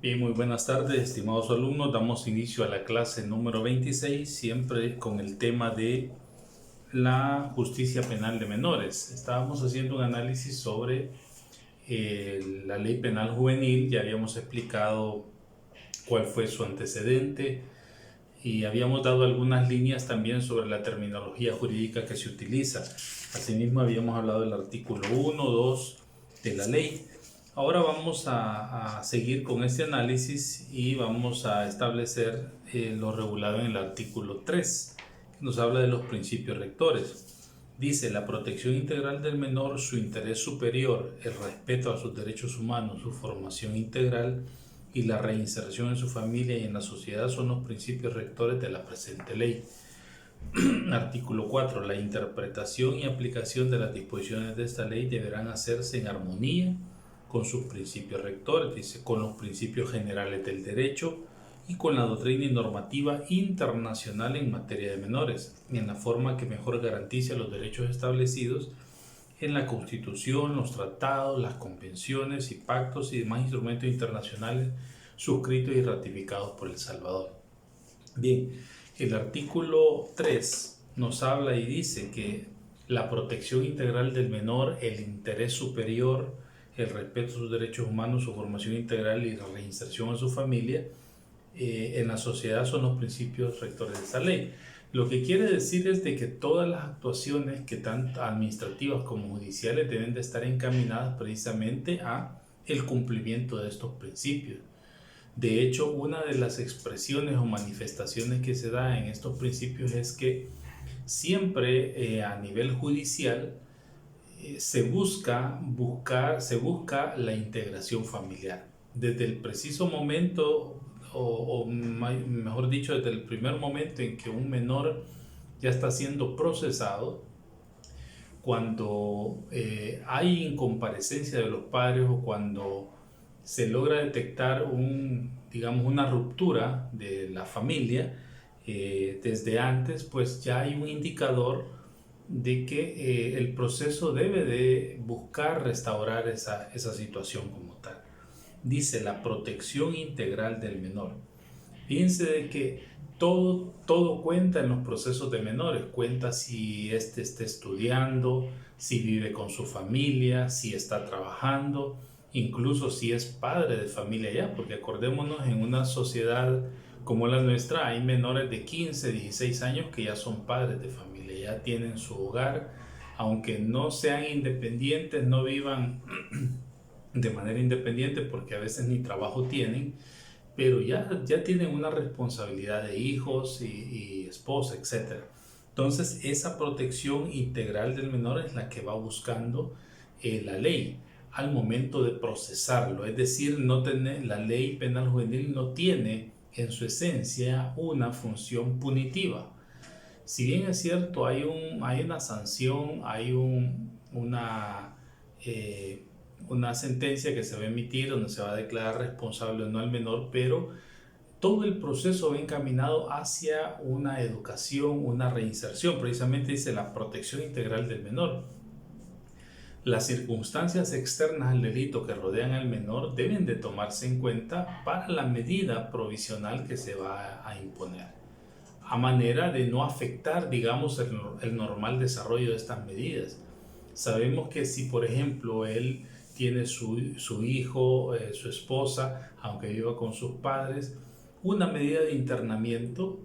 Bien, muy buenas tardes, estimados alumnos. Damos inicio a la clase número 26, siempre con el tema de la justicia penal de menores. Estábamos haciendo un análisis sobre la ley penal juvenil. Ya habíamos explicado cuál fue su antecedente y habíamos dado algunas líneas también sobre la terminología jurídica que se utiliza. Asimismo, habíamos hablado del artículo 1, 2 de la ley. Ahora vamos a seguir con este análisis y vamos a establecer lo regulado en el artículo 3, que nos habla de los principios rectores. Dice: la protección integral del menor, su interés superior, el respeto a sus derechos humanos, su formación integral y la reinserción en su familia y en la sociedad son los principios rectores de la presente ley. Artículo 4. La interpretación y aplicación de las disposiciones de esta ley deberán hacerse en armonía con sus principios rectores, dice, con los principios generales del derecho y con la doctrina y normativa internacional en materia de menores, en la forma que mejor garantice los derechos establecidos en la Constitución, los tratados, las convenciones y pactos y demás instrumentos internacionales suscritos y ratificados por El Salvador. Bien, el artículo 3 nos habla y dice que la protección integral del menor, el interés superior, el respeto a sus derechos humanos, su formación integral y la reinserción en su familia en la sociedad son los principios rectores de esta ley. Lo que quiere decir es de que todas las actuaciones, que tanto administrativas como judiciales, deben de estar encaminadas precisamente a el cumplimiento de estos principios. De hecho, una de las expresiones o manifestaciones que se da en estos principios es que siempre a nivel judicial se busca la integración familiar. Desde el preciso momento, o mejor dicho, desde el primer momento en que un menor ya está siendo procesado, cuando hay incomparecencia de los padres o cuando se logra detectar una ruptura de la familia, desde antes, pues ya hay un indicador de que el proceso debe de buscar restaurar esa situación como tal. Dice la protección integral del menor. Fíjense de que todo cuenta en los procesos de menores. Cuenta si éste está estudiando, si vive con su familia, si está trabajando, incluso si es padre de familia ya, porque acordémonos, en una sociedad como la nuestra hay menores de 15, 16 años que ya son padres de familia, ya tienen su hogar, aunque no sean independientes, no vivan de manera independiente porque a veces ni trabajo tienen, pero ya tienen una responsabilidad de hijos y esposa, etc. Entonces, esa protección integral del menor es la que va buscando la ley al momento de procesarlo. Es decir, la ley penal juvenil no tiene en su esencia una función punitiva. Si bien es cierto, hay una sanción, hay una sentencia que se va a emitir donde se va a declarar responsable o no al menor, pero todo el proceso va encaminado hacia una educación, una reinserción. Precisamente dice la protección integral del menor. Las circunstancias externas al delito que rodean al menor deben de tomarse en cuenta para la medida provisional que se va a imponer, a manera de no afectar, digamos, el normal desarrollo de estas medidas. Sabemos que si, por ejemplo, él tiene su hijo, su esposa, aunque viva con sus padres, una medida de internamiento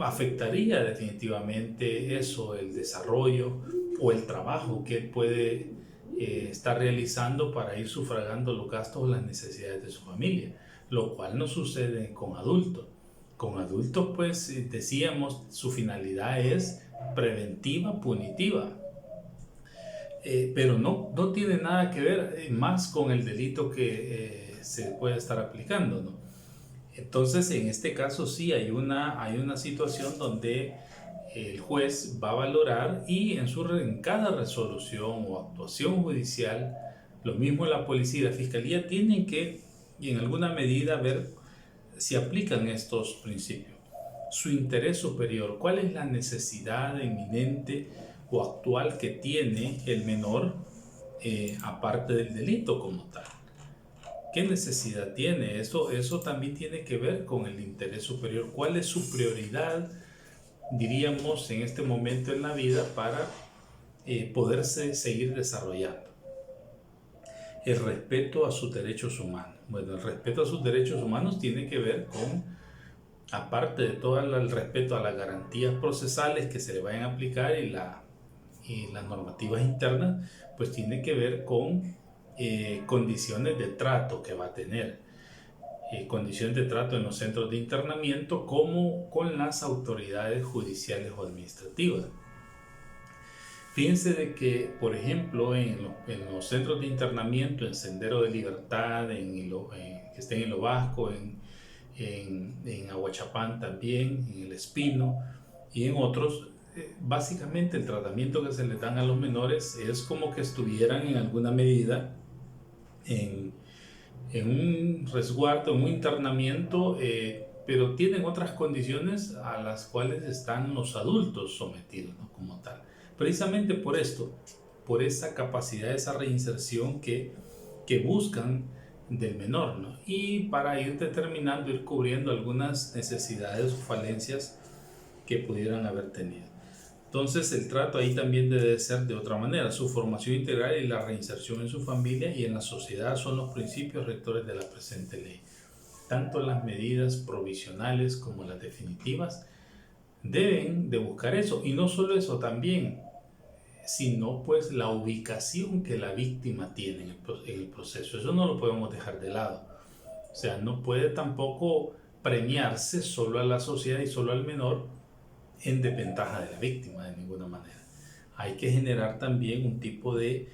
afectaría definitivamente eso, el desarrollo o el trabajo que él puede estar realizando para ir sufragando los gastos o las necesidades de su familia, lo cual no sucede con adultos. Con adultos, pues decíamos, su finalidad es preventiva, punitiva, pero no tiene nada que ver más con el delito que se puede estar aplicando, ¿no? Entonces, en este caso sí hay una situación donde el juez va a valorar y en cada resolución o actuación judicial, lo mismo la policía y la fiscalía tienen que, y en alguna medida, ver si aplican estos principios. Su interés superior, ¿cuál es la necesidad inminente o actual que tiene el menor aparte del delito como tal? ¿Qué necesidad tiene? Eso también tiene que ver con el interés superior. ¿Cuál es su prioridad, diríamos, en este momento en la vida para poderse seguir desarrollando? El respeto a sus derechos humanos. Bueno, el respeto a sus derechos humanos tiene que ver con, aparte de todo el respeto a las garantías procesales que se le vayan a aplicar y las normativas internas, pues tiene que ver con condiciones de trato que va a tener. Condiciones de trato en los centros de internamiento como con las autoridades judiciales o administrativas. Fíjense de que, por ejemplo, en los centros de internamiento, en Sendero de Libertad, que estén en Lo Vasco, en Aguachapán también, en El Espino y en otros, básicamente el tratamiento que se les dan a los menores es como que estuvieran en alguna medida en un resguardo, en un internamiento, pero tienen otras condiciones a las cuales están los adultos sometidos, ¿no? Como tal. Precisamente por esto, por esa capacidad, esa reinserción que buscan del menor, ¿no? Y para ir determinando, ir cubriendo algunas necesidades o falencias que pudieran haber tenido. Entonces el trato ahí también debe ser de otra manera. Su formación integral y la reinserción en su familia y en la sociedad son los principios rectores de la presente ley. Tanto las medidas provisionales como las definitivas deben de buscar eso. Y no solo eso también, sino pues la ubicación que la víctima tiene en el proceso. Eso no lo podemos dejar de lado. O sea, no puede tampoco premiarse solo a la sociedad y solo al menor en desventaja de la víctima de ninguna manera. Hay que generar también un tipo de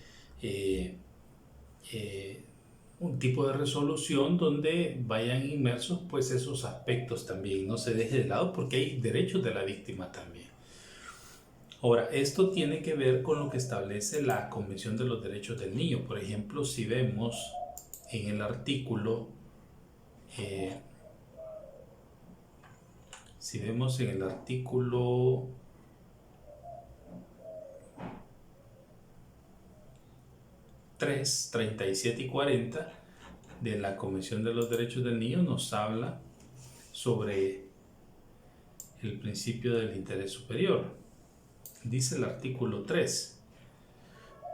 resolución donde vayan inmersos pues esos aspectos también, no se deje de lado porque hay derechos de la víctima también. Ahora, esto tiene que ver con lo que establece la Convención de los Derechos del Niño. Por ejemplo, si vemos en el artículo 3, 37 y 40 de la Convención de los Derechos del Niño, nos habla sobre el principio del interés superior. Dice el artículo 3: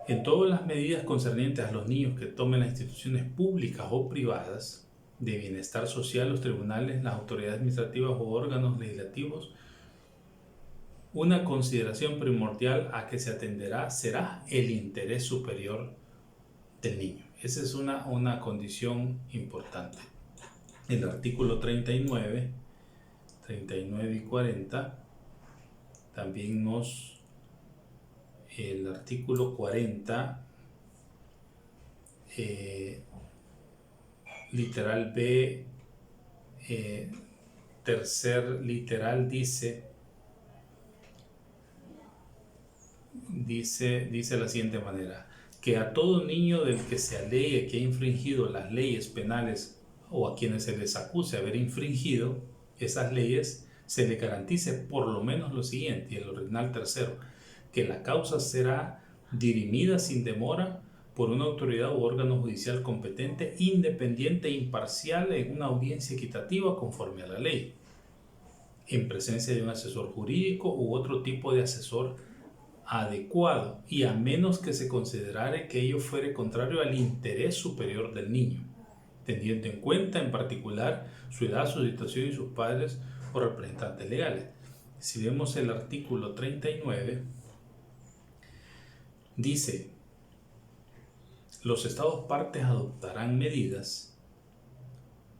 en todas las medidas concernientes a los niños que tomen las instituciones públicas o privadas de bienestar social, los tribunales, las autoridades administrativas o órganos legislativos, una consideración primordial a que se atenderá será el interés superior del niño. Esa es una condición importante. El artículo 39 y 40 también el artículo 40 literal B, tercer literal dice de la siguiente manera: que a todo niño del que se alegue que ha infringido las leyes penales o a quienes se les acuse haber infringido esas leyes, se le garantice por lo menos lo siguiente. Y el original tercero: que la causa será dirimida sin demora por una autoridad u órgano judicial competente, independiente e imparcial en una audiencia equitativa conforme a la ley, en presencia de un asesor jurídico u otro tipo de asesor adecuado, y a menos que se considerare que ello fuere contrario al interés superior del niño, teniendo en cuenta en particular su edad, su situación y sus padres o representantes legales. Si vemos el artículo 39, dice: los estados partes adoptarán medidas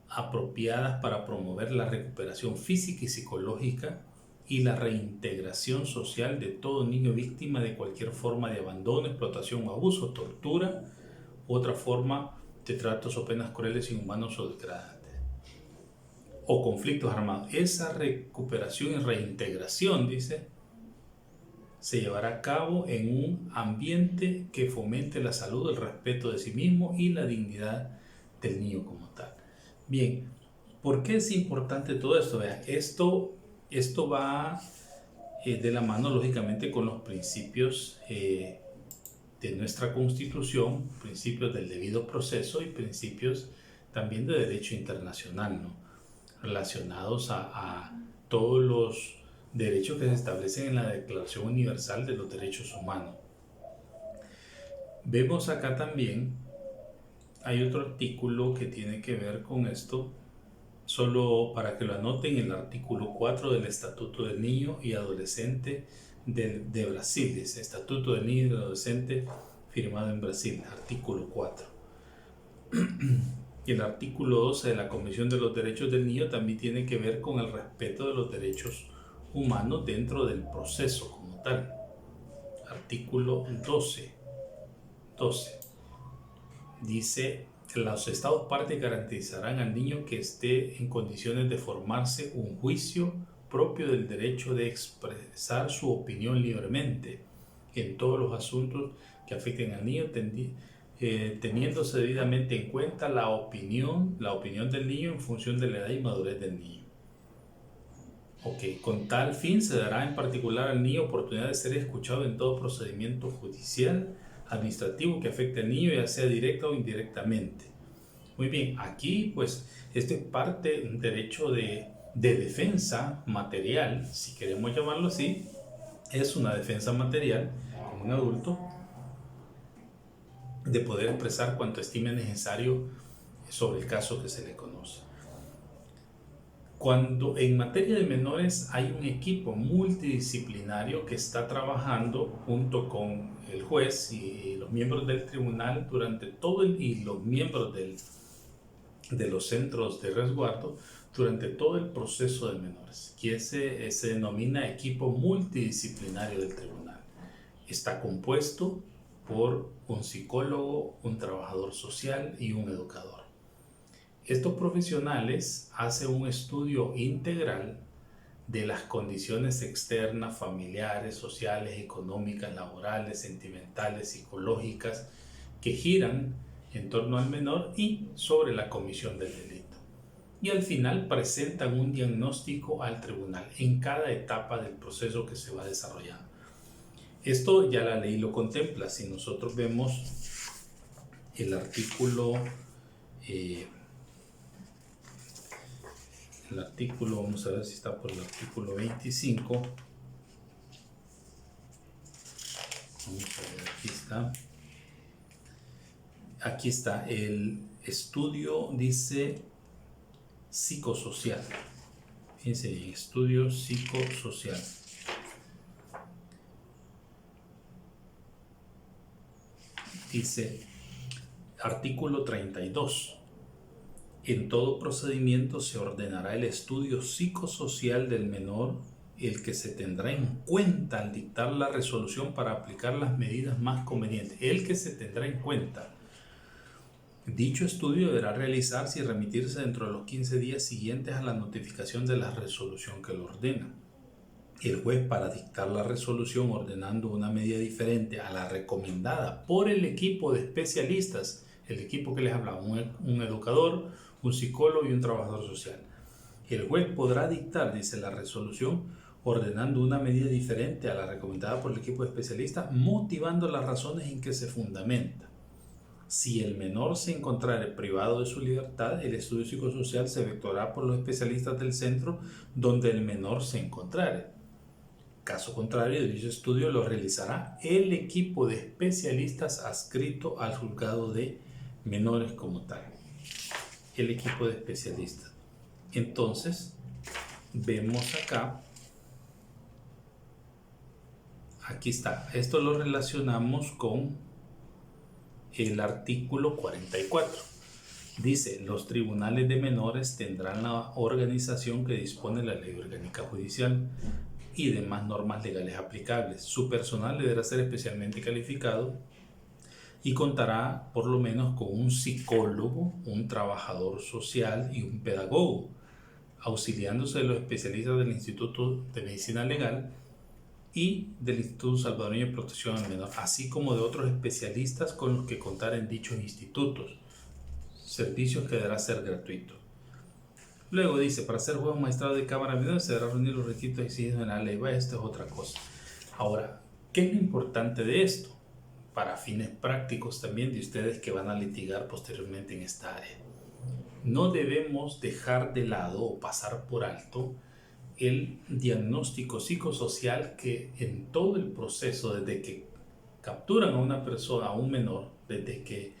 apropiadas para promover la recuperación física y psicológica y la reintegración social de todo niño víctima de cualquier forma de abandono, explotación o abuso, tortura u otra forma de tratos o penas crueles, inhumanos o degradantes, o conflictos armados. Esa recuperación y reintegración, dice, se llevará a cabo en un ambiente que fomente la salud, el respeto de sí mismo y la dignidad del niño como tal. Bien, ¿por qué es importante todo esto? Vean, esto va de la mano, lógicamente, con los principios de nuestra Constitución, principios del debido proceso y principios también de derecho internacional, ¿no? Relacionados a todos los derechos que se establecen en la Declaración Universal de los Derechos Humanos. Vemos acá también, hay otro artículo que tiene que ver con esto, solo para que lo anoten, el artículo 4 del Estatuto del Niño y Adolescente de Brasil, dice Estatuto del Niño y del Adolescente firmado en Brasil, artículo 4. Y el artículo 12 de la Convención de los Derechos del Niño también tiene que ver con el respeto de los derechos humanos dentro del proceso como tal. Artículo 12 dice: los Estados partes garantizarán al niño que esté en condiciones de formarse un juicio propio del derecho de expresar su opinión libremente en todos los asuntos que afecten al niño, teniéndose debidamente en cuenta la opinión del niño en función de la edad y madurez del niño. Con tal fin se dará en particular al niño oportunidad de ser escuchado en todo procedimiento judicial, administrativo que afecte al niño, ya sea directa o indirectamente. Muy bien, aquí pues esto es parte de un derecho de defensa material, si queremos llamarlo así. Es una defensa material como un adulto, de poder expresar cuanto estime necesario sobre el caso que se le conoce. Cuando en materia de menores hay un equipo multidisciplinario que está trabajando junto con el juez y los miembros del tribunal durante todo y los miembros de los centros de resguardo durante todo el proceso de menores, que se denomina equipo multidisciplinario del tribunal. Está compuesto por un psicólogo, un trabajador social y un educador. Estos profesionales hacen un estudio integral de las condiciones externas, familiares, sociales, económicas, laborales, sentimentales, psicológicas, que giran en torno al menor y sobre la comisión del delito. Y al final presentan un diagnóstico al tribunal en cada etapa del proceso que se va desarrollando. Esto ya la ley lo contempla. Si nosotros vemos el artículo, vamos a ver si está por el artículo 25. Vamos a ver, aquí está el estudio, dice psicosocial. Fíjense bien, estudio psicosocial. Dice, artículo 32. En todo procedimiento se ordenará el estudio psicosocial del menor, el que se tendrá en cuenta al dictar la resolución para aplicar las medidas más convenientes. El que se tendrá en cuenta. Dicho estudio deberá realizarse y remitirse dentro de los 15 días siguientes a la notificación de la resolución que lo ordena. El juez, para dictar la resolución ordenando una medida diferente a la recomendada por el equipo de especialistas, el equipo que les hablaba, un educador, un psicólogo y un trabajador social. El juez podrá dictar, dice la resolución, ordenando una medida diferente a la recomendada por el equipo de especialistas, motivando las razones en que se fundamenta. Si el menor se encontrare privado de su libertad, el estudio psicosocial se efectuará por los especialistas del centro donde el menor se encontrare. Caso contrario, dicho estudio lo realizará el equipo de especialistas adscrito al juzgado de menores como tal. El equipo de especialistas. Entonces, vemos acá, aquí está, esto lo relacionamos con el artículo 44. Dice, los tribunales de menores tendrán la organización que dispone la ley orgánica judicial y demás normas legales aplicables. Su personal deberá ser especialmente calificado y contará por lo menos con un psicólogo, un trabajador social y un pedagogo, auxiliándose de los especialistas del Instituto de Medicina Legal y del Instituto Salvadoreño de Protección al Menor, así como de otros especialistas con los que contar en dichos institutos, servicios que deberá ser gratuitos. Luego dice, para ser juez o magistrado de cámara de menores se deberá reunir los requisitos exigidos en la ley. Esto es otra cosa. Ahora, ¿qué es lo importante de esto? Para fines prácticos también de ustedes que van a litigar posteriormente en esta área. no debemos dejar de lado o pasar por alto el diagnóstico psicosocial que en todo el proceso, desde que capturan a una persona, a un menor, desde que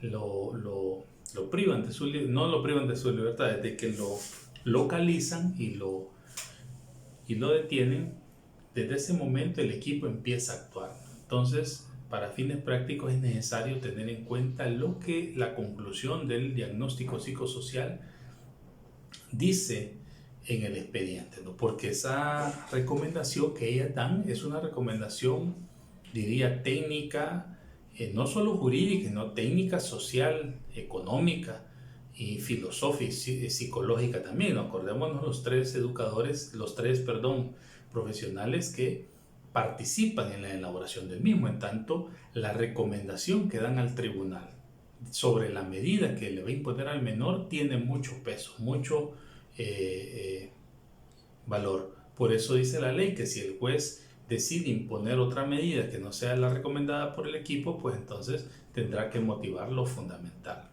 lo privan de no lo privan de su libertad, desde que lo localizan y lo detienen, desde ese momento el equipo empieza a actuar. Entonces, para fines prácticos es necesario tener en cuenta lo que la conclusión del diagnóstico psicosocial dice en el expediente, ¿no? Porque esa recomendación que ellas dan es una recomendación, diría, técnica, no solo jurídica, sino técnica, social, económica y filosófica y psicológica también. Acordémonos los tres profesionales que participan en la elaboración del mismo. En tanto, la recomendación que dan al tribunal sobre la medida que le va a imponer al menor tiene mucho peso, mucho valor. Por eso dice la ley que si el juez decide imponer otra medida que no sea la recomendada por el equipo, pues entonces tendrá que motivar lo fundamental.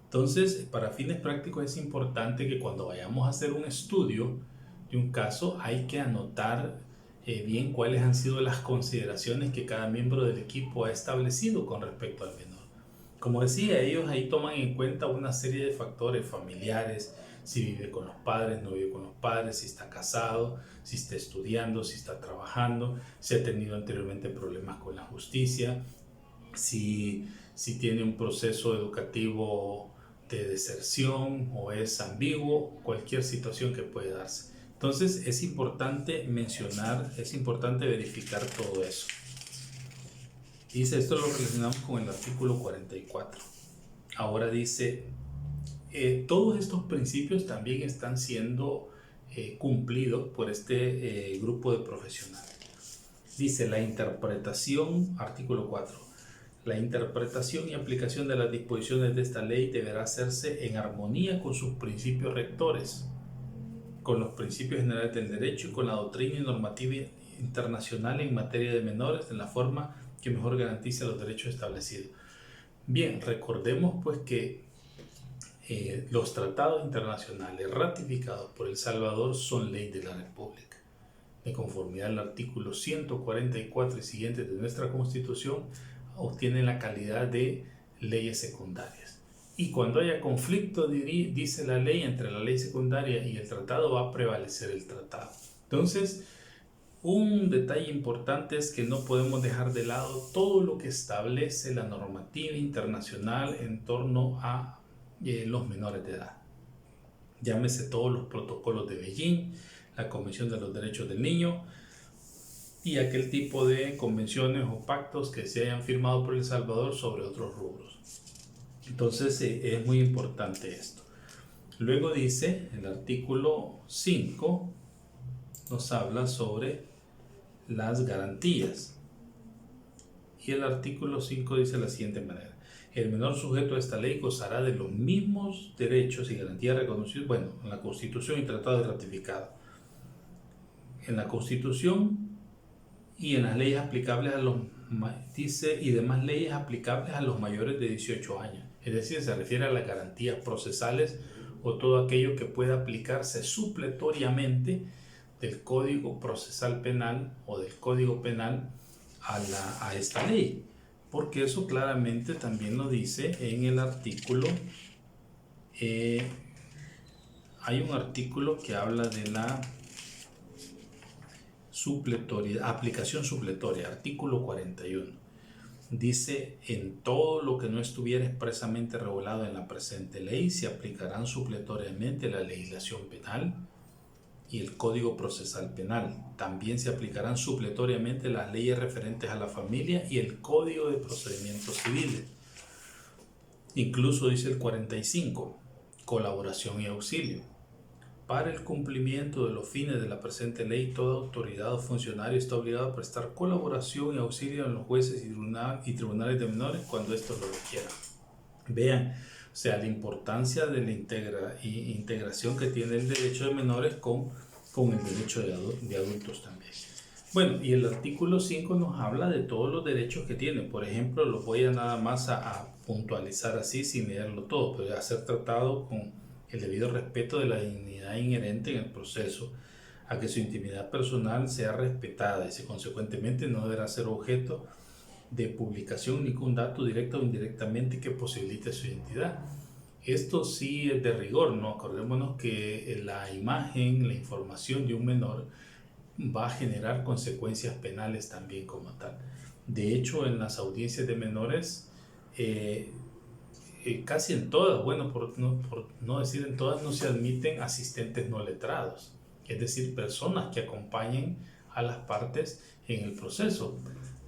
Entonces, para fines prácticos es importante que cuando vayamos a hacer un estudio de un caso, hay que anotar bien cuáles han sido las consideraciones que cada miembro del equipo ha establecido con respecto al menor. Como decía, ellos ahí toman en cuenta una serie de factores familiares, si vive con los padres, no vive con los padres, si está casado, si está estudiando, si está trabajando, si ha tenido anteriormente problemas con la justicia, si tiene un proceso educativo de deserción o es ambiguo, cualquier situación que puede darse. Entonces es importante mencionar, es importante verificar todo eso. Dice, esto lo relacionamos con el artículo 44. Ahora dice, todos estos principios también están siendo cumplidos por este grupo de profesionales. Dice, la interpretación, artículo 4. La interpretación y aplicación de las disposiciones de esta ley deberá hacerse en armonía con sus principios rectores, con los principios generales del derecho y con la doctrina y normativa internacional en materia de menores en la forma que mejor garantice los derechos establecidos. Bien, recordemos pues que los tratados internacionales ratificados por El Salvador son ley de la República. De conformidad al artículo 144 y siguientes de nuestra Constitución, obtienen la calidad de leyes secundarias. Y cuando haya conflicto, dice la ley, entre la ley secundaria y el tratado, va a prevalecer el tratado. Entonces, un detalle importante es que no podemos dejar de lado todo lo que establece la normativa internacional en torno a los menores de edad. Llámese todos los protocolos de Beijing, la Convención de los Derechos del Niño y aquel tipo de convenciones o pactos que se hayan firmado por El Salvador sobre otros rubros. Entonces es muy importante esto. Luego dice el artículo 5, nos habla sobre las garantías. Y el artículo 5 dice de la siguiente manera: el menor sujeto a esta ley gozará de los mismos derechos y garantías reconocidos, en la Constitución y tratado ratificado. En la Constitución y en las leyes aplicables y demás leyes aplicables a los mayores de 18 años. Es decir, se refiere a las garantías procesales o todo aquello que pueda aplicarse supletoriamente del Código Procesal Penal o del Código Penal a esta ley. Porque eso claramente también lo dice en el artículo, hay un artículo que habla de la aplicación supletoria, artículo 41. Dice, en todo lo que no estuviera expresamente regulado en la presente ley, se aplicarán supletoriamente la legislación penal y el Código Procesal Penal. También se aplicarán supletoriamente las leyes referentes a la familia y el Código de Procedimientos Civiles. Incluso dice el 45, colaboración y auxilio. Para el cumplimiento de los fines de la presente ley, toda autoridad o funcionario está obligado a prestar colaboración y auxilio a los jueces y tribunales de menores cuando estos lo requieran. Vean, o sea, la importancia de la integración que tiene el derecho de menores con el derecho de adultos también. Bueno, y el artículo 5 nos habla de todos los derechos que tiene. Por ejemplo, los voy a nada más a puntualizar así sin leerlo todo, pero a ser tratado con el debido respeto de la dignidad inherente en el proceso, a que su intimidad personal sea respetada y consecuentemente no deberá ser objeto de publicación ningún dato directo o indirectamente que posibilite su identidad. Esto sí es de rigor, ¿no? Acordémonos que la imagen, la información de un menor va a generar consecuencias penales también como tal. De hecho, en las audiencias de menores, casi en todas, bueno, por no decir en todas, no se admiten asistentes no letrados, es decir, personas que acompañen a las partes en el proceso.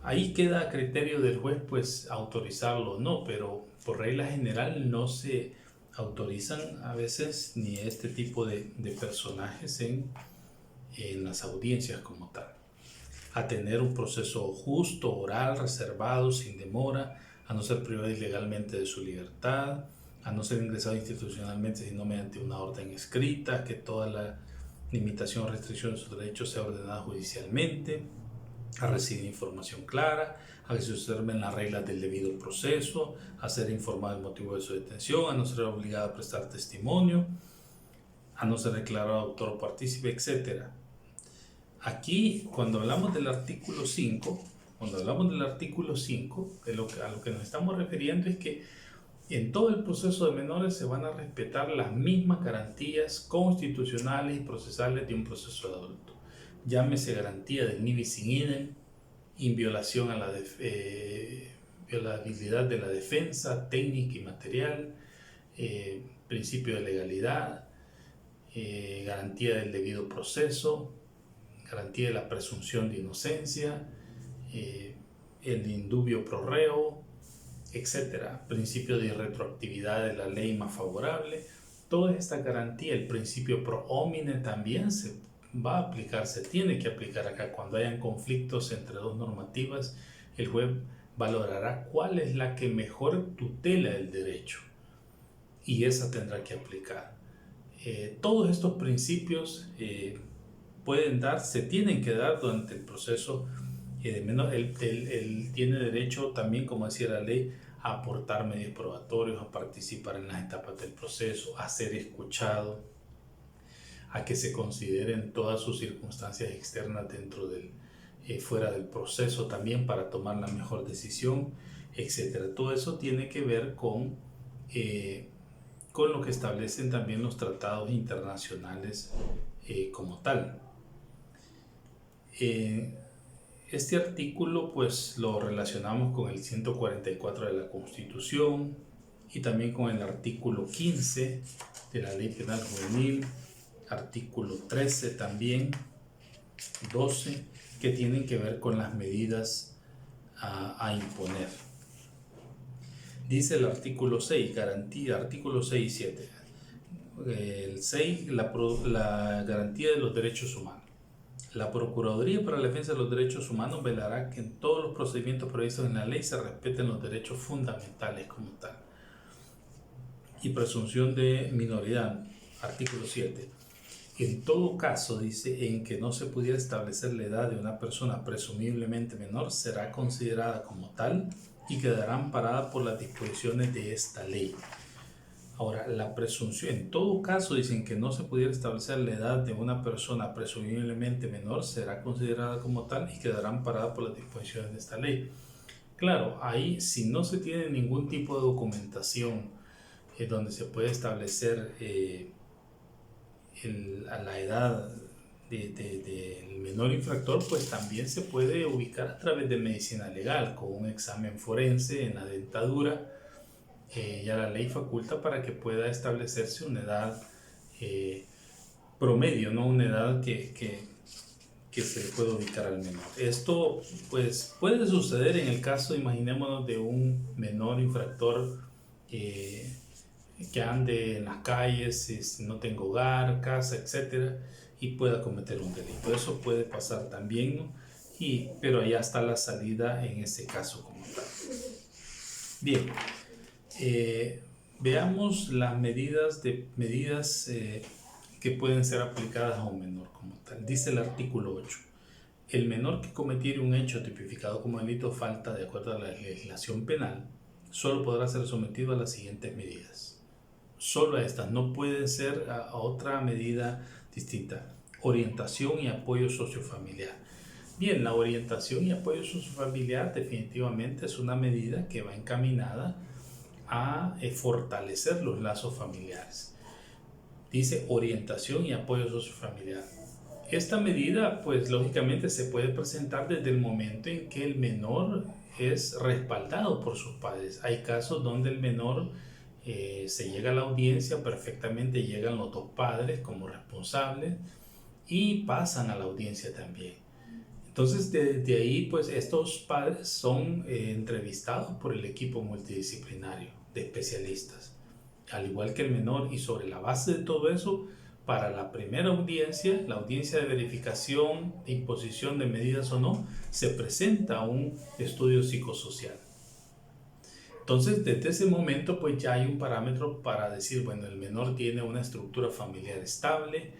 Ahí queda a criterio del juez pues autorizarlo o no, pero por regla general no se autorizan a veces ni este tipo de personajes en las audiencias como tal. A tener un proceso justo, oral, reservado, sin demora, a no ser privado ilegalmente de su libertad, a no ser ingresado institucionalmente sino mediante una orden escrita, que toda la limitación o restricción de sus derechos sea ordenada judicialmente, a recibir información clara, a que se observen las reglas del debido proceso, a ser informado del motivo de su detención, a no ser obligado a prestar testimonio, a no ser declarado autor o partícipe, etc. Aquí, cuando hablamos del artículo 5, a lo que nos estamos refiriendo es que en todo el proceso de menores se van a respetar las mismas garantías constitucionales y procesales de un proceso de adulto. Llámese garantía del ni bis in idem, inviolación a la violabilidad de la defensa técnica y material, principio de legalidad, garantía del debido proceso, garantía de la presunción de inocencia, el indubio pro reo, etcétera, principio de irretroactividad de la ley más favorable. Toda esta garantía, el principio pro homine también se va a aplicar, se tiene que aplicar acá. Cuando hayan conflictos entre dos normativas, el juez valorará cuál es la que mejor tutela el derecho y esa tendrá que aplicar. Todos estos principios se tienen que dar durante el proceso de menor. Él tiene derecho también, como decía la ley, a aportar medios probatorios, a participar en las etapas del proceso, a ser escuchado, a que se consideren todas sus circunstancias externas fuera del proceso también para tomar la mejor decisión, etc. Todo eso tiene que ver con lo que establecen también los tratados internacionales como tal. Este artículo pues lo relacionamos con el 144 de la Constitución y también con el artículo 15 de la Ley Penal Juvenil, artículo 13 también, 12, que tienen que ver con las medidas a imponer. Dice el artículo 6, garantía, artículo 6 y 7. El 6, la garantía de los derechos humanos. La Procuraduría para la Defensa de los Derechos Humanos velará que en todos los procedimientos previstos en la ley se respeten los derechos fundamentales como tal. Y presunción de minoridad, artículo 7. En todo caso, dice, en que no se pudiera establecer la edad de una persona presumiblemente menor, será considerada como tal y quedará amparada por las disposiciones de esta ley. Ahora, la presunción, en todo caso, dicen que no se pudiera establecer la edad de una persona presumiblemente menor, será considerada como tal y quedará amparada por las disposiciones de esta ley. Claro, ahí si no se tiene ningún tipo de documentación donde se puede establecer la edad del menor infractor, pues también se puede ubicar a través de medicina legal, con un examen forense en la dentadura. Ya la ley faculta para que pueda establecerse una edad promedio, no una edad que se le puede ubicar al menor. Esto pues puede suceder en el caso, imaginémonos, de un menor infractor que ande en las calles, no tenga hogar, casa, etcétera, y pueda cometer un delito. Eso puede pasar también, ¿no? Pero ya está la salida en ese caso como tal. Bien. Veamos las medidas que pueden ser aplicadas a un menor como tal. Dice el artículo 8. El menor que cometiere un hecho tipificado como delito o falta de acuerdo a la legislación penal solo podrá ser sometido a las siguientes medidas. solo a estas, no pueden ser a otra medida distinta. Orientación y apoyo sociofamiliar. Bien, la orientación y apoyo sociofamiliar definitivamente es una medida que va encaminada a fortalecer los lazos familiares. Dice orientación y apoyo sociofamiliar. Esta medida, pues lógicamente se puede presentar desde el momento en que el menor es respaldado por sus padres. Hay casos donde el menor se llega a la audiencia, perfectamente llegan los dos padres como responsables y pasan a la audiencia también. Entonces, de ahí, pues estos padres son entrevistados por el equipo multidisciplinario de especialistas, al igual que el menor, y sobre la base de todo eso, para la primera audiencia, la audiencia de verificación, imposición de medidas o no, se presenta un estudio psicosocial. Entonces, desde ese momento, pues ya hay un parámetro para decir, bueno, el menor tiene una estructura familiar estable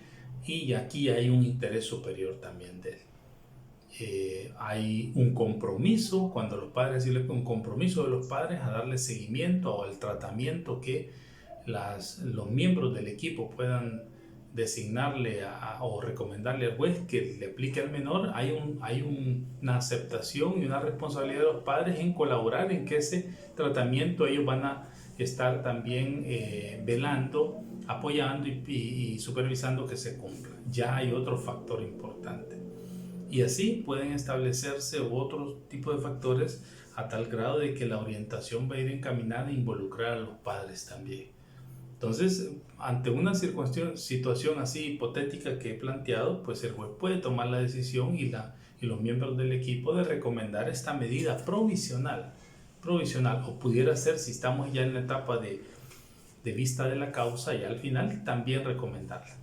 y aquí hay un interés superior también de él. Hay un compromiso, cuando los padres decirle un compromiso de los padres a darle seguimiento al tratamiento que los miembros del equipo puedan designarle o recomendarle al juez que le aplique al menor. Hay una aceptación y una responsabilidad de los padres en colaborar en que ese tratamiento ellos van a estar también velando, apoyando y supervisando que se cumpla. Ya hay otro factor importante. Y así pueden establecerse otros tipos de factores a tal grado de que la orientación va a ir encaminada a involucrar a los padres también. Entonces, ante una situación así hipotética que he planteado, pues el juez puede tomar la decisión y los miembros del equipo de recomendar esta medida provisional, o pudiera ser, si estamos ya en la etapa de vista de la causa, y al final también recomendarla.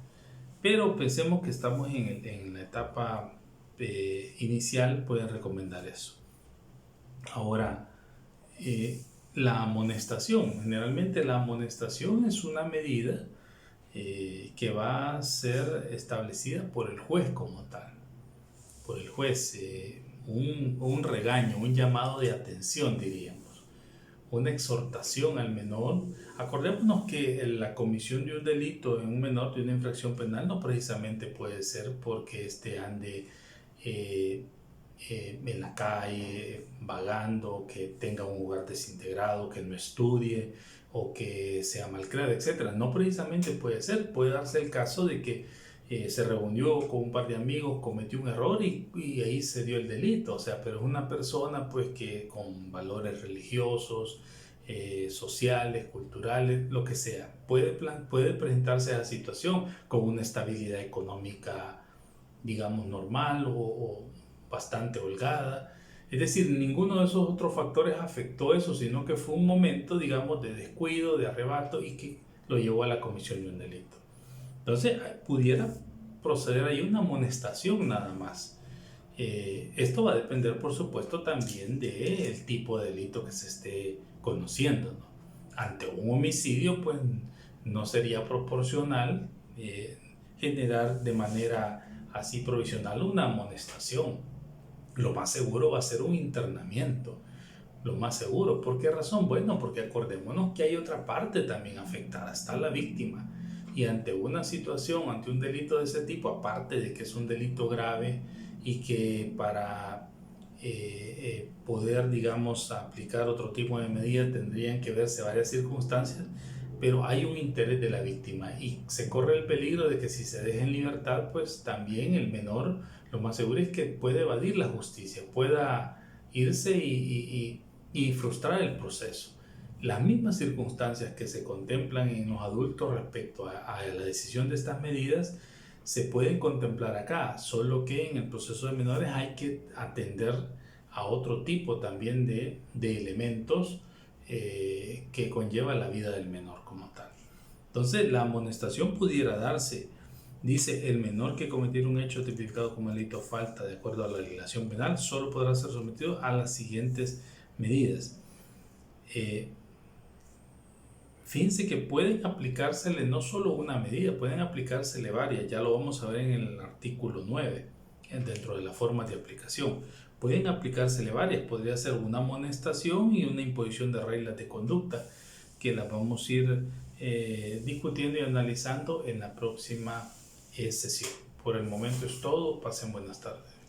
Pero pensemos que estamos en la etapa inicial, pueden recomendar eso. Ahora, la amonestación. Generalmente la amonestación es una medida que va a ser establecida por el juez como tal. Por el juez, un regaño, un llamado de atención, diríamos. Una exhortación al menor. Acordémonos que la comisión de un delito en un menor de una infracción penal no precisamente puede ser porque ande en la calle, vagando, que tenga un hogar desintegrado, que no estudie o que sea malcriado, etc. No precisamente puede ser, puede darse el caso de que se reunió con un par de amigos, cometió un error y ahí se dio el delito, o sea, pero es una persona pues que con valores religiosos, sociales, culturales, lo que sea, puede presentarse a la situación con una estabilidad económica, digamos, normal o bastante holgada. Es decir, ninguno de esos otros factores afectó eso, sino que fue un momento, digamos, de descuido, de arrebato y que lo llevó a la comisión de un delito. Entonces, pudiera proceder ahí una amonestación nada más. Esto va a depender, por supuesto, también del tipo de delito que se esté conociendo, ¿no? Ante un homicidio, pues no sería proporcional generar de manera así provisional una amonestación. Lo más seguro va a ser un internamiento, lo más seguro. ¿Por qué razón? Bueno, porque acordémonos que hay otra parte también afectada, está la víctima. Y ante una situación, ante un delito de ese tipo, aparte de que es un delito grave y que para poder, digamos, aplicar otro tipo de medidas tendrían que verse varias circunstancias, pero hay un interés de la víctima y se corre el peligro de que si se deja en libertad, pues también el menor, lo más seguro es que puede evadir la justicia, pueda irse y frustrar el proceso. Las mismas circunstancias que se contemplan en los adultos respecto a la decisión de estas medidas se pueden contemplar acá, solo que en el proceso de menores hay que atender a otro tipo también de elementos que conlleva la vida del menor como tal. Entonces, la amonestación pudiera darse. Dice, el menor que cometiera un hecho tipificado como delito o falta de acuerdo a la legislación penal solo podrá ser sometido a las siguientes medidas. Fíjense que pueden aplicársele no solo una medida, pueden aplicársele varias. Ya lo vamos a ver en el artículo 9, dentro de la forma de aplicación. Pueden aplicársele varias, podría ser una amonestación y una imposición de reglas de conducta, que las vamos a ir discutiendo y analizando en la próxima sesión. Por el momento es todo. Pasen buenas tardes.